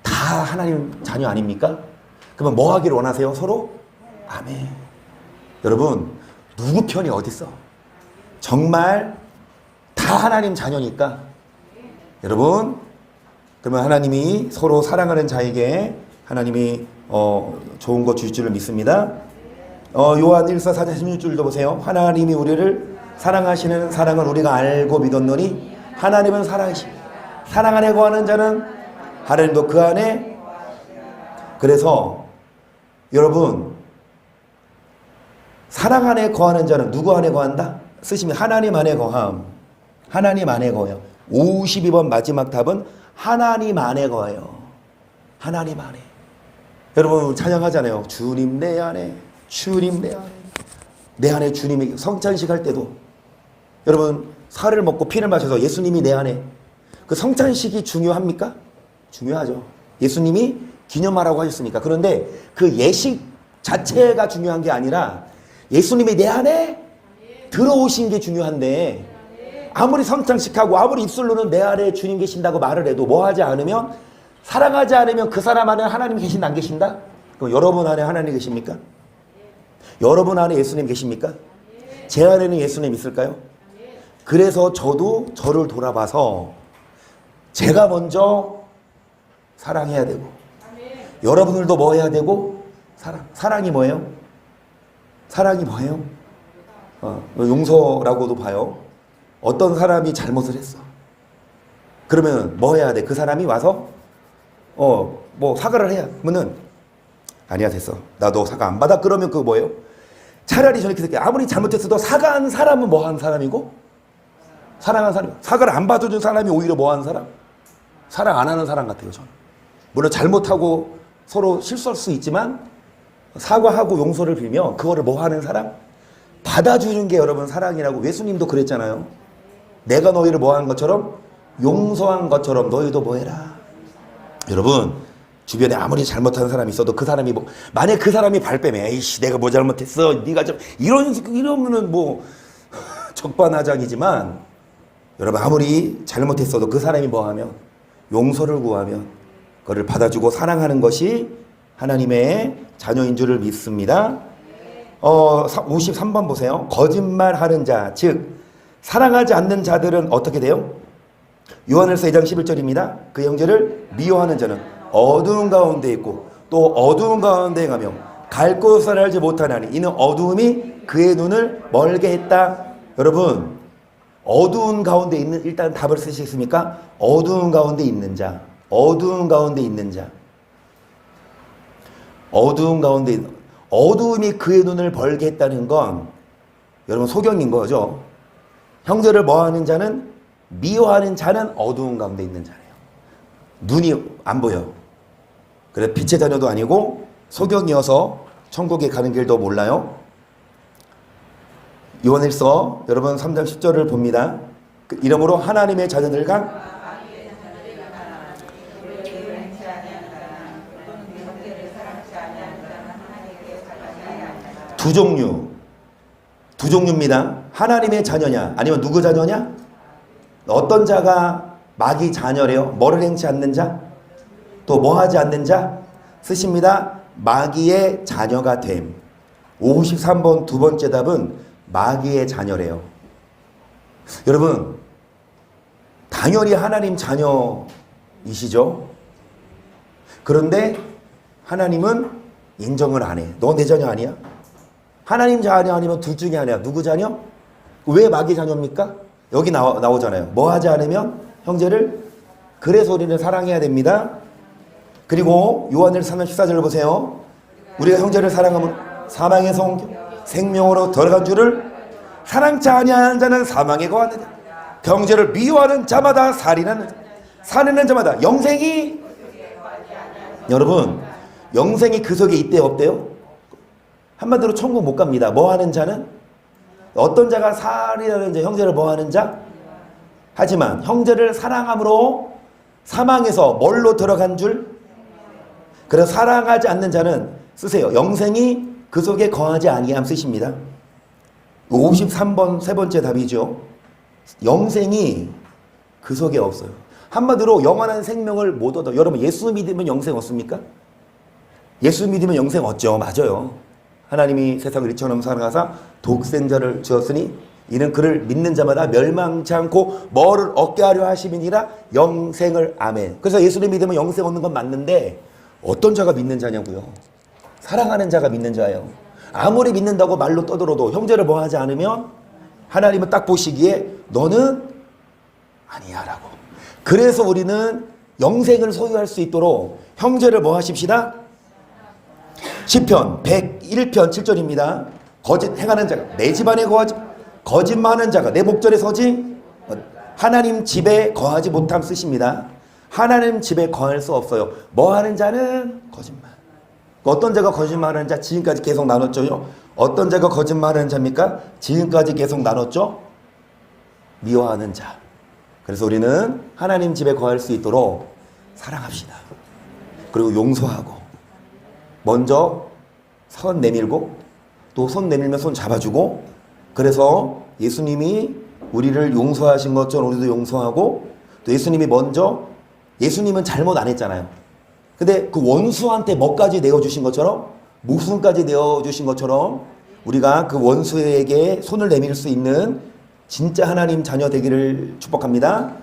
다 하나님 자녀 아닙니까? 그러면 뭐 하기를 원하세요? 서로? 아멘. 여러분 누구 편이 어딨어? 정말 다 하나님 자녀니까. 여러분 그러면 하나님이 서로 사랑하는 자에게 하나님이 좋은 것 주실 줄을 믿습니다. 요한 1서 4장 16절도 보세요. 하나님이 우리를 사랑하시는 사랑을 우리가 알고 믿었노니 하나님은 사랑이십니다. 사랑 안에 거하는 자는 하나님도 그 안에. 그래서 여러분 사랑 안에 거하는 자는 누구 안에 거한다? 쓰시면 하나님 안에 거함. 하나님 안에 거해요. 52번 마지막 답은 하나님 안에 거해요. 하나님 안에. 여러분 찬양하잖아요. 주님 내 안에, 주님 내 안에. 내 안에 주님이 성찬식 할 때도 여러분 살을 먹고 피를 마셔서 예수님이 내 안에. 그 성찬식이 중요합니까? 중요하죠. 예수님이 기념하라고 하셨으니까. 그런데 그 예식 자체가 중요한 게 아니라 예수님이 내 안에 들어오신 게 중요한데, 아무리 성찬식하고 아무리 입술로는 내 안에 주님 계신다고 말을 해도 뭐 하지 않으면, 사랑하지 않으면 그 사람 안에 하나님이 계신다 안 계신다? 그럼 여러분 안에 하나님 계십니까? 여러분 안에 예수님 계십니까? 제 안에는 예수님 있을까요? 그래서 저도 저를 돌아봐서 제가 먼저 사랑해야 되고, 여러분들도 뭐 해야 되고? 사랑이 뭐예요? 사랑이 뭐예요? 용서라고도 봐요. 어떤 사람이 잘못을 했어. 그러면 뭐 해야 돼? 그 사람이 와서 뭐 사과를 해야. 그러면은 아니야 됐어. 나 너 사과 안 받아. 그러면 그거 뭐예요? 차라리 저렇게 생각해. 아무리 잘못했어도 사과한 사람은 뭐 한 사람이고? 사랑한 사람. 사과를 안 받아준 사람이 오히려 뭐 하는 사람? 사랑 안 하는 사람 같아요, 저는. 물론 잘못하고 서로 실수할 수 있지만 사과하고 용서를 빌며 그거를 뭐 하는 사람? 받아주는 게 여러분 사랑이라고. 예수님도 그랬잖아요. 내가 너희를 뭐 한 것처럼? 용서한 것처럼 너희도 뭐 해라. 여러분 주변에 아무리 잘못하는 사람이 있어도 그 사람이 뭐, 만약 그 사람이 발뺌해. 에이씨 내가 뭐 잘못했어. 네가 좀 이러면은 뭐 적반하장이지만, 여러분 아무리 잘못했어도 그 사람이 뭐 하면 용서를 구하면 그거를 받아주고 사랑하는 것이 하나님의 자녀인 줄을 믿습니다. 53번 보세요. 거짓말하는 자, 즉 사랑하지 않는 자들은 어떻게 돼요? 요한일서 2장 11절입니다. 그 형제를 미워하는 자는 어두운 가운데 있고 또 어두운 가운데 가며 갈 곳을 알지 못하나니 이는 어두움이 그의 눈을 멀게 했다. 여러분 어두운 가운데 있는, 일단 답을 쓰시겠습니까? 어두운 가운데 있는 자, 어두운 가운데 있는 자, 어두운 가운데 있는, 어두움이 그의 눈을 벌게 했다는 건 여러분 소경인 거죠. 형제를 뭐하는 자는, 미워하는 자는 어두운 가운데 있는 자예요. 눈이 안 보여. 그래 빛의 자녀도 아니고 소경이어서 천국에 가는 길도 몰라요. 요한일서 여러분 3장 10절을 봅니다. 이러므로 하나님의 자녀들과 두 종류입니다. 하나님의 자녀냐 아니면 누구 자녀냐? 어떤 자가 마귀 자녀래요? 뭐를 행치 않는 자? 또 뭐 하지 않는 자? 쓰십니다. 마귀의 자녀가 됨. 53번 두 번째 답은 마귀의 자녀래요. 여러분 당연히 하나님 자녀이시죠. 그런데 하나님은 인정을 안 해. 너 내 자녀 아니야? 하나님 자녀 아니면 둘 중에 하나야. 누구 자녀? 왜 마귀 자녀입니까? 여기 나오잖아요. 뭐 하지 않으면 형제를, 그래서 우리는 사랑해야 됩니다. 그리고 요한일서 3장 14절을 보세요. 우리가 형제를 사랑하면 사망에서 생명으로 들어간 줄을, 사랑치 아니하는 자는 사망에 거하느냐. 형제를 미워하는 자마다 살인하는 자, 살인하는 자마다 영생이, 여러분 영생이 그 속에 있대요 없대요? 한마디로 천국 못 갑니다. 뭐 하는 자는? 어떤 자가 살인하는 자, 형제를 뭐 하는 자? 하지만 형제를 사랑함으로 사망에서 뭘로 들어간 줄? 그래서 사랑하지 않는 자는 쓰세요. 영생이 그 속에 거하지 아니함 쓰십니다. 53번 세 번째 답이죠. 영생이 그 속에 없어요. 한마디로 영원한 생명을 못 얻어. 여러분 예수 믿으면 영생 얻습니까? 예수 믿으면 영생 얻죠. 맞아요. 하나님이 세상을 이처럼 사랑하사 독생자를 주었으니 이는 그를 믿는 자마다 멸망치 않고 뭐를 얻게 하려 하심이니라. 영생을. 아멘. 그래서 예수를 믿으면 영생 얻는 건 맞는데 어떤 자가 믿는 자냐고요? 사랑하는 자가 믿는 자예요. 아무리 믿는다고 말로 떠들어도 형제를 뭐 하지 않으면 하나님은 딱 보시기에 너는 아니야 라고. 그래서 우리는 영생을 소유할 수 있도록 형제를 뭐 하십시다? 시편 101편 7절입니다. 거짓 행하는 자가 내 집안에 거하지, 거짓말하는 자가 내 목전에 서지 하나님 집에 거하지 못함 쓰십니다. 하나님 집에 거할 수 없어요. 뭐 하는 자는 거짓말. 어떤 자가 거짓말하는 자? 지금까지 계속 나눴죠. 어떤 자가 거짓말하는 자입니까? 지금까지 계속 나눴죠. 미워하는 자. 그래서 우리는 하나님 집에 거할 수 있도록 사랑합시다. 그리고 용서하고 먼저 손 내밀고 또 손 내밀면 손 잡아주고, 그래서 예수님이 우리를 용서하신 것처럼 우리도 용서하고, 또 예수님이 먼저, 예수님은 잘못 안 했잖아요. 근데 그 원수한테 뭐까지 내어주신 것처럼, 목숨까지 내어주신 것처럼 우리가 그 원수에게 손을 내밀 수 있는 진짜 하나님 자녀 되기를 축복합니다.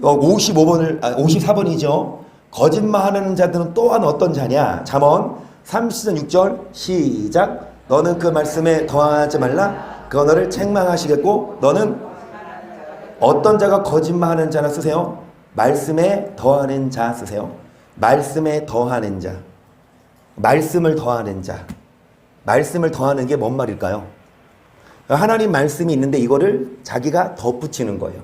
54번이죠. 거짓말하는 자들은 또한 어떤 자냐? 잠언 30장 6절 시작. 너는 그 말씀에 더하지 말라. 그거 너를 책망하시겠고, 너는 어떤 자가 거짓말하는 자나 쓰세요. 말씀에 더하는 자 쓰세요. 말씀에 더하는 자. 말씀을 더하는 자. 말씀을 더하는 게 뭔 말일까요? 하나님 말씀이 있는데 이거를 자기가 덧붙이는 거예요.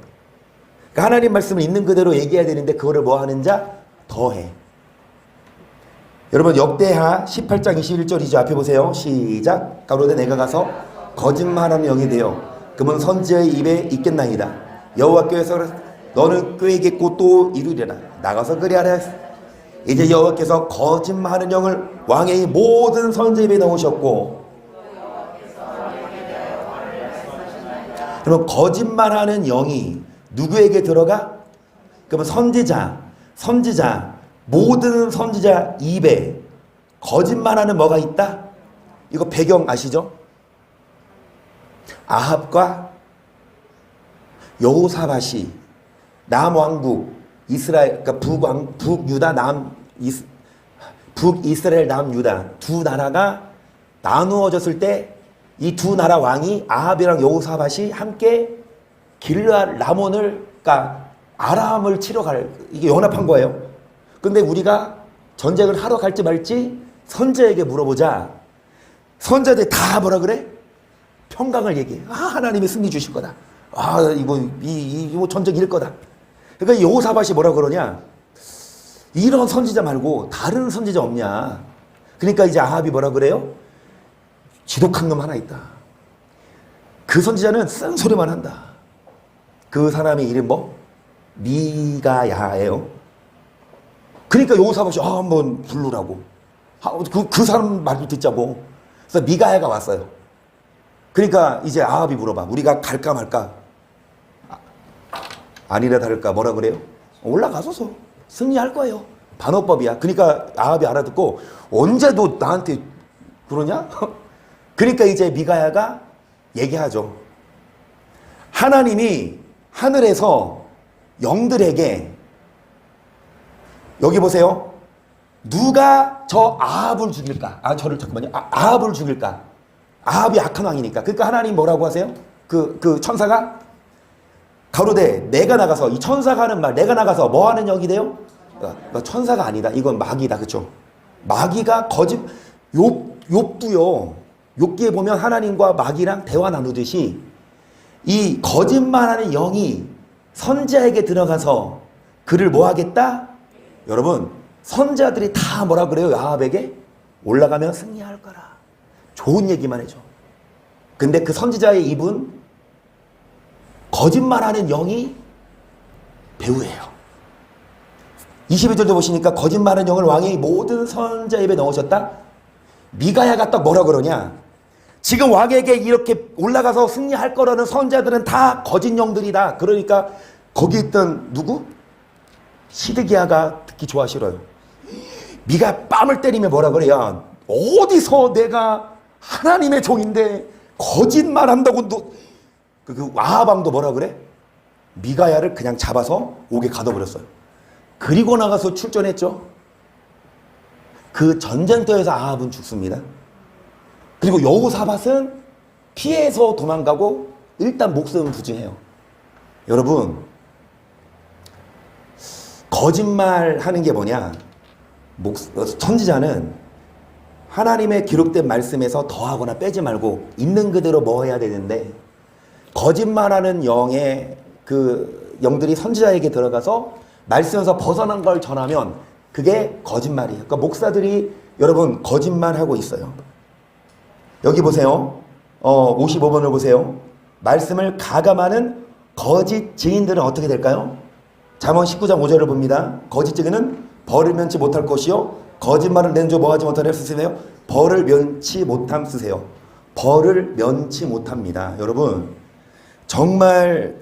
그러니까 하나님 말씀을 있는 그대로 얘기해야 되는데 그거를 뭐 하는 자? 더해. 여러분 역대하 18장 21절이죠. 앞에 보세요. 시작. 가로되 내가 가서 거짓말하는 영이 되어 그분 선지자의 입에 있겠나이다. 여호와께서 너는 꾀겠고 또 이루리라. 나가서 그리하라. 이제 여호와께서 거짓말하는 영을 왕의 모든 선지자 입에 넣으셨고, 그러면 거짓말하는 영이 누구에게 들어가? 그러면 선지자 모든 선지자 입에 거짓말하는 뭐가 있다? 이거 배경 아시죠? 아합과 여호사밧이 남왕국 이스라엘, 그러니까 북유다 북이스라엘 남유다 두 나라가 나누어졌을 때 이 두 나라 왕이 아합이랑 여호사밧이 함께 길르앗 라몬을, 그러니까 아람을 치러 이게 연합한 거예요. 근데 우리가 전쟁을 하러 갈지 말지 선지자에게 물어보자. 선지자들이 다 뭐라 그래? 평강을 얘기해. 하나님이 승리 주실 거다. 이거 전쟁 이길 거다. 그러니까 여호사밧이 뭐라 그러냐? 이런 선지자 말고 다른 선지자 없냐? 그러니까 이제 아합이 뭐라 그래요? 지독한 놈 하나 있다. 그 선지자는 쓴소리만 한다. 그 사람의 이름 뭐? 미가야예요. 그러니까 여호사밧이 한번 부르라고. 그 사람 말도 듣자고. 그래서 미가야가 왔어요. 그러니까 이제 아합이 물어봐. 우리가 갈까 말까? 아니라 다를까 뭐라 그래요? 올라가서서 승리할 거예요. 반어법이야. 그러니까 아합이 알아듣고 언제 너 나한테 그러냐? 그러니까 이제 미가야가 얘기하죠. 하나님이 하늘에서 영들에게, 여기 보세요. 누가 저 아합을 죽일까? 아합을 죽일까? 아합이 악한 왕이니까. 그러니까 하나님 뭐라고 하세요? 그 천사가 가로되 내가 나가서, 이 천사가 하는 말, 내가 나가서 뭐 하는 영이 돼요? 천사가 아니다. 이건 마귀다. 그쵸? 마귀가 욥도요. 욥기에 보면 하나님과 마귀랑 대화 나누듯이 이 거짓말하는 영이 선지자에게 들어가서 그를 뭐 하겠다? 여러분, 선지자들이 다 뭐라 그래요? 아합에게? 올라가면 승리할 거라. 좋은 얘기만 해줘. 근데 그 선지자의 입은 거짓말하는 영이 배우예요. 22절도 보시니까 거짓말하는 영을 왕의 모든 선지자 입에 넣으셨다. 미가야가 딱 뭐라 그러냐? 지금 왕에게 이렇게 올라가서 승리할 거라는 선지자들은 다 거짓 영들이다. 그러니까 거기 있던 누구? 시드기야가 듣기 좋아 싫어요. 미가 뺨을 때리면 뭐라 그래? 야, 어디서 내가 하나님의 종인데 거짓말한다고 그 아합왕도 뭐라 그래? 미가야를 그냥 잡아서 옥에 가둬버렸어요. 그리고 나가서 출전했죠. 그 전쟁터에서 아합은 죽습니다. 그리고 여호사밧은 피해서 도망가고 일단 목숨은 부진해요. 여러분, 거짓말하는 게 뭐냐? 선지자는 하나님의 기록된 말씀에서 더하거나 빼지 말고 있는 그대로 뭐 해야 되는데, 거짓말하는 영의 그 영들이 선지자에게 들어가서 말씀에서 벗어난 걸 전하면 그게 거짓말이에요. 그러니까 목사들이 여러분 거짓말하고 있어요. 여기 보세요. 55번을 보세요. 말씀을 가감하는 거짓 증인들은 어떻게 될까요? 잠언 19장 5절을 봅니다. 거짓 증인은 벌을 면치 못할 것이요 거짓말을 낸조 뭐하지 못하려 쓰세요. 벌을 면치 못함 쓰세요. 벌을 면치 못합니다. 여러분 정말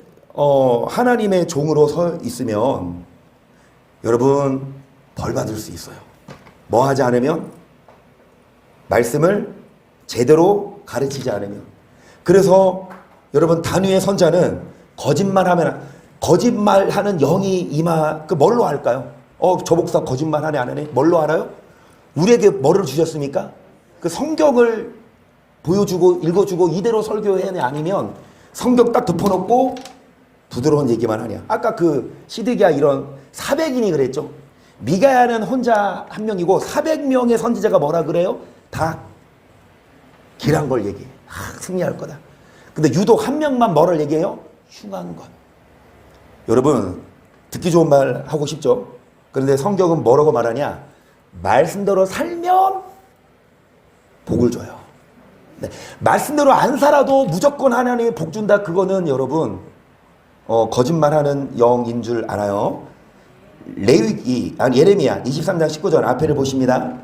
하나님의 종으로 서 있으면 여러분 벌 받을 수 있어요. 뭐 하지 않으면? 말씀을 제대로 가르치지 않으면. 그래서 여러분 단위의 선자는 거짓말하는 영이 뭘로 알까요? 저 목사 거짓말하네 안 하네? 뭘로 알아요? 우리에게 뭐를 주셨습니까? 그 성경을 보여주고 읽어주고 이대로 설교해야 돼? 아니면 성경 딱 덮어놓고 부드러운 얘기만 하냐? 아까 그 시드기야 이런 400인이 그랬죠. 미가야는 혼자 한 명이고 400명의 선지자가 뭐라 그래요? 다 길한 걸 얘기해. 승리할 거다. 근데 유독 한 명만 뭐를 얘기해요? 흉한 것. 여러분 듣기 좋은 말 하고 싶죠? 그런데 성경은 뭐라고 말하냐? 말씀대로 살면 복을 줘요. 네. 말씀대로 안 살아도 무조건 하나님이 복 준다. 그거는 여러분 거짓말하는 영인 줄 알아요. 예레미야 23장 19절 앞에를 보십니다.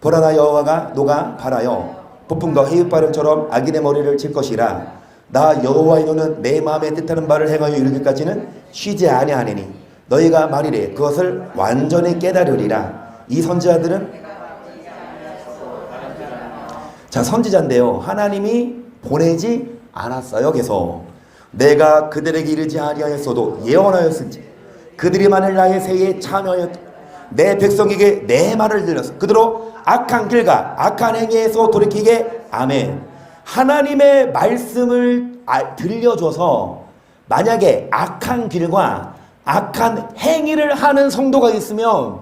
보라 나 여호와가 노가 발하여 폭풍과 해육바람처럼 악인의 머리를 칠 것이라. 나 여호와의 노는 내 마음에 뜻하는 바를 행하여 이르기까지는 쉬지 아니하리니 너희가 말이래 그것을 완전히 깨달으리라. 이 선지자들은 자 선지자인데요. 하나님이 보내지 않았어요. 계속 내가 그들에게 이르지 아니하였어도 예언하였은지 그들이 만일 나의 세에 참여하였 내 백성에게 내 말을 들렸어. 그대로 악한 길과 악한 행위에서 돌이키게. 아멘. 하나님의 말씀을 들려줘서 만약에 악한 길과 악한 행위를 하는 성도가 있으면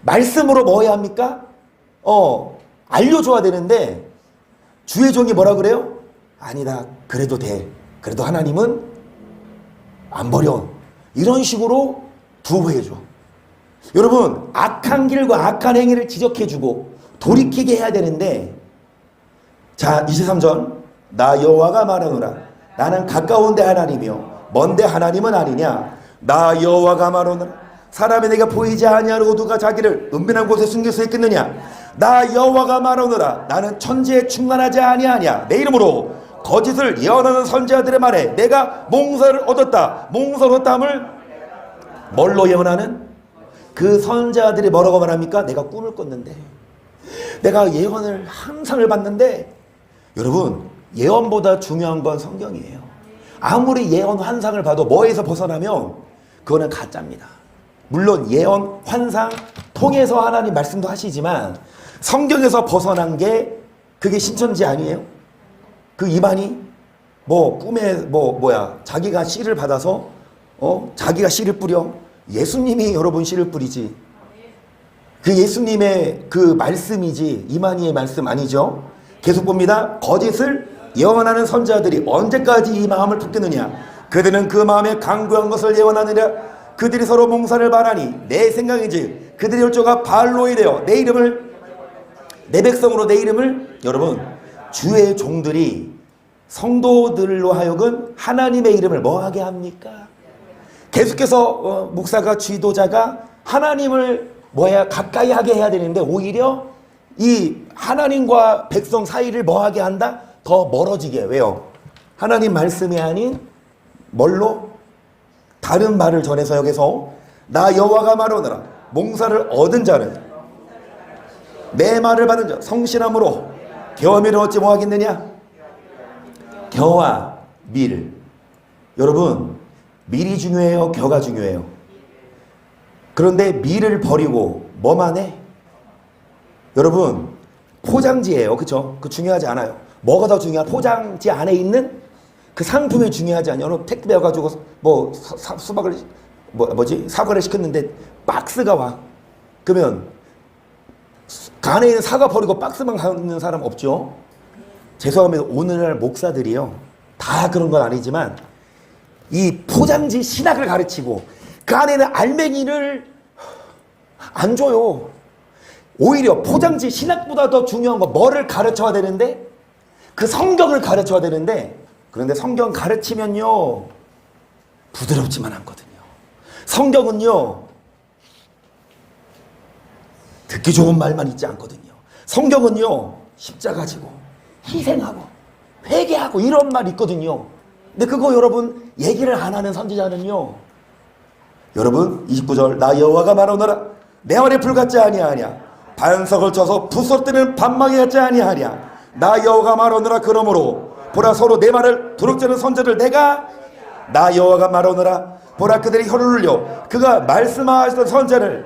말씀으로 뭐 해야 합니까? 알려줘야 되는데 주의 종이 뭐라 그래요? 아니다. 그래도 돼. 그래도 하나님은 안 버려. 이런 식으로 두어해줘. 여러분 악한 길과 악한 행위를 지적해주고 돌이키게 해야 되는데 자 23절 나 여호와가 말하노라 나는 가까운데 하나님이요 먼데 하나님은 아니냐. 나 여호와가 말하노라 사람이 내가 보이지 아니하고 누가 자기를 은밀한 곳에 숨길 수 있겠느냐. 나 여호와가 말하노라 나는 천지에 충만하지 아니하냐. 내 이름으로 거짓을 예언하는 선지자들의 말에 내가 몽사를 얻었다. 몽사를 얻었다함을 뭘로 예언하는? 그 선지자들이 뭐라고 말합니까? 내가 꿈을 꿨는데 내가 예언을 항상을 봤는데 여러분 예언보다 중요한 건 성경이에요. 아무리 예언 환상을 봐도 뭐에서 벗어나면 그거는 가짜입니다. 물론 예언 환상 통해서 하나님 말씀도 하시지만 성경에서 벗어난 게 그게 신천지 아니에요? 그 이만희 꿈에 자기가 씨를 받아서 자기가 씨를 뿌려. 예수님이 여러분 씨를 뿌리지. 그 예수님의 그 말씀이지 이만희의 말씀 아니죠. 계속 봅니다. 거짓을 예언하는 선지자들이 언제까지 이 마음을 품겠느냐. 그들은 그 마음에 강구한 것을 예언하느냐. 그들이 서로 몽사를 말하니 내 생각이지 그들의 혈조가 발로이 되어 내 이름을 내 백성으로 내 이름을 여러분 주의 종들이 성도들로 하여금 하나님의 이름을 뭐하게 합니까? 계속해서 목사가 지도자가 하나님을 가까이 하게 해야 되는데 오히려 이 하나님과 백성 사이를 뭐하게 한다? 더 멀어지게. 왜요? 하나님 말씀이 아닌 뭘로? 다른 말을 전해서 여기서 나 여호와가 말하노라 몽사를 얻은 자는 내 말을 받은 자 성실함으로 겨와 밀을 얻지 뭐하겠느냐. 겨와 밀. 여러분 밀이 중요해요? 겨가 중요해요? 그런데 밀을 버리고 뭐만 해? 여러분 포장지예요. 그쵸? 그 중요하지 않아요. 뭐가 더 중요한? 포장지 안에 있는 그 상품이 중요하지 않아요. 여러분 택배 와가지고 사과를 시켰는데 박스가 와. 그러면 그 안에 있는 사과 버리고 박스만 갖는 사람 없죠? 죄송합니다. 오늘날 목사들이요 다 그런 건 아니지만 이 포장지 신학을 가르치고 그 안에는 알맹이를 안 줘요. 오히려 포장지 신학보다 더 중요한 거 뭐를 가르쳐야 되는데? 그 성경을 가르쳐야 되는데, 그런데 성경 가르치면요 부드럽지만 않거든요. 성경은요 듣기 좋은 말만 있지 않거든요. 성경은요 십자가 지고 희생하고 회개하고 이런 말 있거든요. 근데 그거 여러분 얘기를 안 하는 선지자는요, 여러분 29절 나 여호와가 말하노라 내 말에 불같지 아니하냐 반석을 쳐서 부서뜨리는 반망이 같지 아니하냐 나 여호와가 말하노라 그러므로 보라 서로 내 말을 두렵지 않은 선지자를 내가 나 여호와가 말하노라 보라 그들이 혀를 눌려 그가 말씀하시던 선지자를.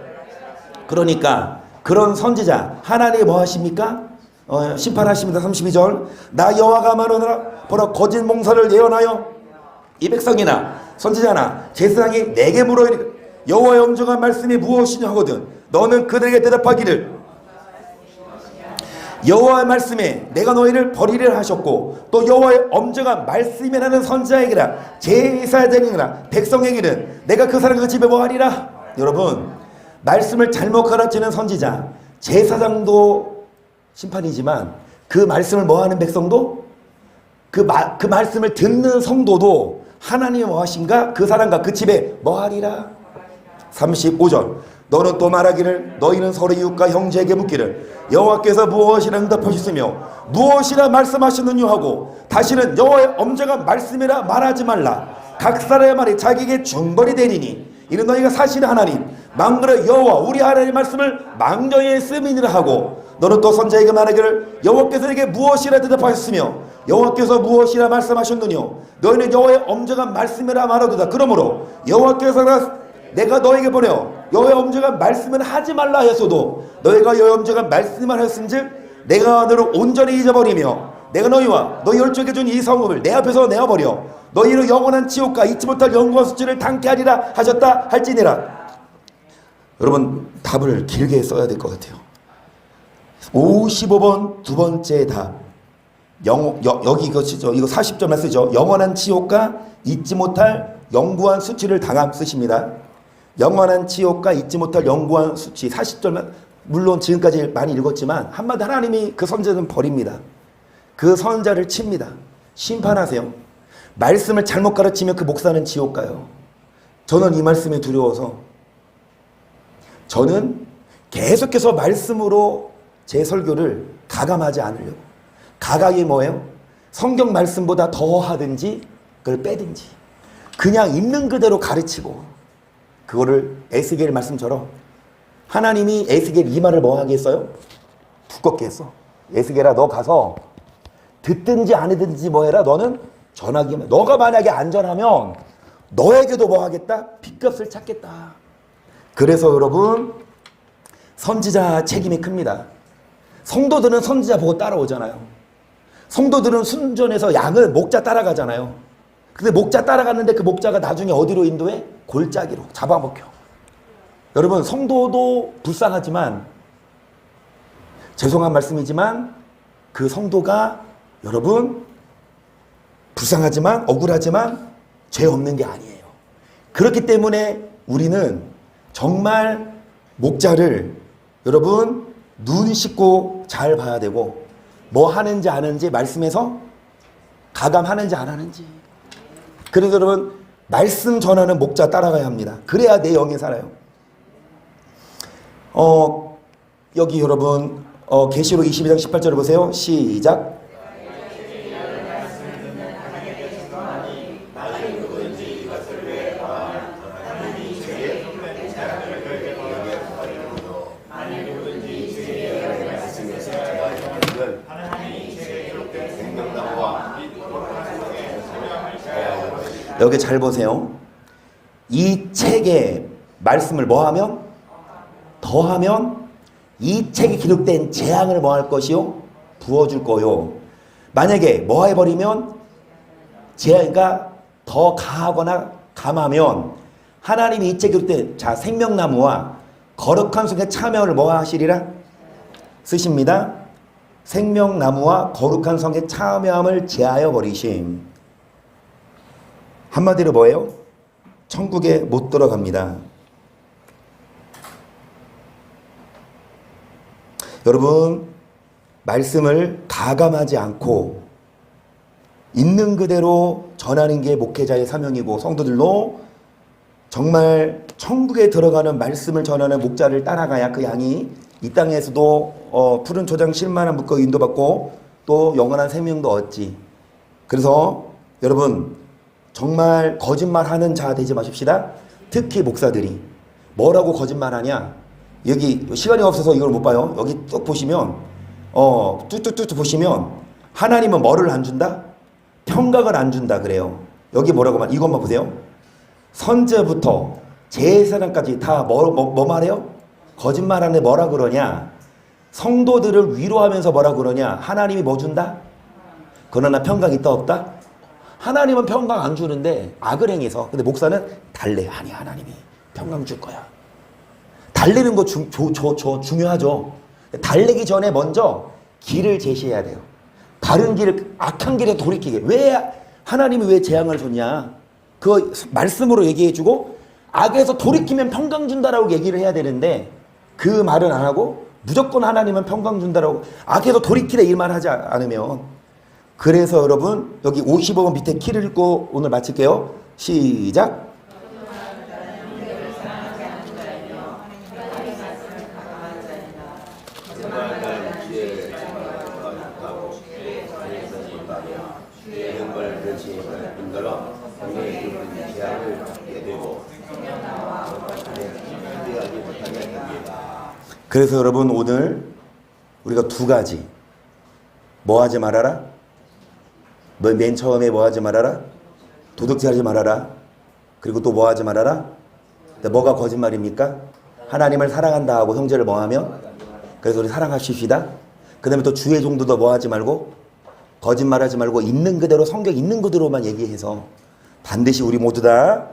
그러니까 그런 선지자 하나님이 뭐 하십니까? 심판하십니다. 32절 나 여호와가 말하노라 보라 거짓 몽사를 예언하여 이 백성이나 선지자나 제사장이 내게 물어 이르기를 여호와의 엄정한 말씀이 무엇이냐 하거든 너는 그들에게 대답하기를 여호와의 말씀에 내가 너희를 버리려 하셨고 또 여호와의 엄정한 말씀이라는 선지자에게나 제사장에게나 백성에게는 내가 그 사람과 집에 뭐하리라. 여러분 말씀을 잘못 가르치는 선지자 제사장도 심판이지만 그 말씀을 뭐하는 백성도 그 말씀을 듣는 성도도 하나님이 뭐하신가 그 사람과 그 집에 뭐하리라. 35절 너는 또 말하기를 너희는 서로 이웃과 형제에게 묻기를 여호와께서 무엇이라 응답하셨으며 무엇이라 말씀하셨느냐 하고 다시는 여호와의 엄정한 말씀이라 말하지 말라. 각 사람의 말이 자기에게 중벌이 되리니 이는 너희가 사실 하나님 망그러 여호와 우리 하나님의 말씀을 망정에 쓰미니라 하고 너는 또 선지자에게 말하기를 여호와께서 내게 무엇이라 대답하셨으며 여호와께서 무엇이라 말씀하셨느냐 너희는 여호와의 엄정한 말씀이라 말하도다. 그러므로 여호와께서 내가 너에게 보내어 여호와의 엄정한 말씀은 하지 말라 하였어도 너희가 여호와의 엄정한 말씀을 하였은즉 내가 너를 온전히 잊어버리며 내가 너희와 너희 열조에게 준 이 성읍을 내 앞에서 내어버려 너희로 영원한 지옥과 잊지 못할 영원한 수치를 당케 하리라 하셨다 할지니라. 여러분 답을 길게 써야 될 것 같아요. 55번 두 번째 답 여기 이것이죠. 이거 40점만 쓰죠. 영원한 지옥과 잊지 못할 영구한 수치를 당함 쓰십니다. 영원한 지옥과 잊지 못할 영구한 수치 40절만. 물론 지금까지 많이 읽었지만 한마디 하나님이 그 선자는 버립니다. 그 선자를 칩니다. 심판하세요. 말씀을 잘못 가르치면 그 목사는 지옥 가요. 저는 이 말씀이 두려워서 저는 계속해서 말씀으로 제 설교를 가감하지 않으려고. 가감이 뭐예요? 성경 말씀보다 더 하든지 그걸 빼든지 그냥 있는 그대로 가르치고 그거를 에스겔 말씀처럼 하나님이 에스겔 이 말을 뭐 하게 했어요? 두껍게 했어. 에스겔아 너 가서 듣든지 안 듣든지 뭐 해라. 너는 전하기만. 너가 만약에 안전하면 너에게도 뭐 하겠다? 핏값을 찾겠다. 그래서 여러분 선지자 책임이 큽니다. 성도들은 선지자 보고 따라오잖아요. 성도들은 순전해서 양을 목자 따라가잖아요. 근데 목자 따라갔는데 그 목자가 나중에 어디로 인도해? 골짜기로 잡아먹혀. 여러분 성도도 불쌍하지만 죄송한 말씀이지만 그 성도가 여러분 불쌍하지만 억울하지만 죄 없는 게 아니에요. 그렇기 때문에 우리는 정말 목자를 여러분 눈 씻고 잘 봐야 되고 뭐 하는지 안 하는지 말씀에서 가감하는지 안 하는지. 그래서 여러분 말씀 전하는 목자 따라가야 합니다. 그래야 내 영이 살아요. 여기 여러분 계시록 22장 18절을 보세요. 시작. 여기 잘 보세요. 이 책의 말씀을 뭐하면? 더하면 이 책에 기록된 재앙을 뭐할 것이요? 부어줄 거요. 만약에 뭐 해버리면 재앙가 더 가하거나 감하면 하나님이 이 책에 기록된 자 생명나무와 거룩한 성에 참여를 뭐 하시리라? 쓰십니다. 생명나무와 거룩한 성에 참여함을 제하여 버리심. 한마디로 뭐예요? 천국에 못 들어갑니다. 여러분, 말씀을 가감하지 않고 있는 그대로 전하는 게 목회자의 사명이고, 성도들도 정말 천국에 들어가는 말씀을 전하는 목자를 따라가야 그 양이 이 땅에서도 푸른 초장 실만한 묶어 인도받고 또 영원한 생명도 얻지. 그래서 여러분, 정말 거짓말하는 자 되지 마십시다. 특히 목사들이 뭐라고 거짓말하냐. 여기 시간이 없어서 이걸 못 봐요. 여기 쭉 보시면 뚜뚜뚜 보시면 하나님은 뭐를 안 준다? 평강을 안 준다 그래요. 여기 뭐라고 이것만 보세요. 선제부터 제사장까지 다 뭐 말해요? 거짓말하는데 뭐라 그러냐? 성도들을 위로하면서 뭐라 그러냐? 하나님이 뭐 준다? 그러나 평강 있다 없다? 하나님은 평강 안 주는데 악을 행해서. 근데 목사는 달래. 아니, 하나님이 평강 줄 거야. 달래는 거 중요하죠. 달래기 전에 먼저 길을 제시해야 돼요. 바른 길을, 악한 길에 돌이키게. 하나님이 왜 재앙을 줬냐? 그 말씀으로 얘기해주고 악에서 돌이키면 평강 준다라고 얘기를 해야 되는데 그 말은 안 하고 무조건 하나님은 평강 준다라고 악에서 돌이키래 이 말 하지 않으면. 그래서 여러분, 여기 55번 밑에 키를 읽고 오늘 마칠게요. 시작. 그래서 여러분, 오늘 우리가 두 가지 뭐 하지 말아라? 맨 처음에 뭐 하지 말아라? 도둑질하지 말아라. 그리고 또 뭐 하지 말아라? 뭐가 거짓말입니까? 하나님을 사랑한다 하고 형제를 뭐 하며? 그래서 우리 사랑하십시다. 그 다음에 또 주의 종도도 뭐 하지 말고? 거짓말하지 말고 있는 그대로, 성경 있는 그대로만 얘기해서 반드시 우리 모두 다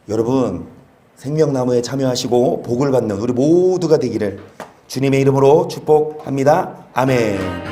여러분 생명나무에 참여하시고 복을 받는 우리 모두가 되기를 주님의 이름으로 축복합니다. 아멘.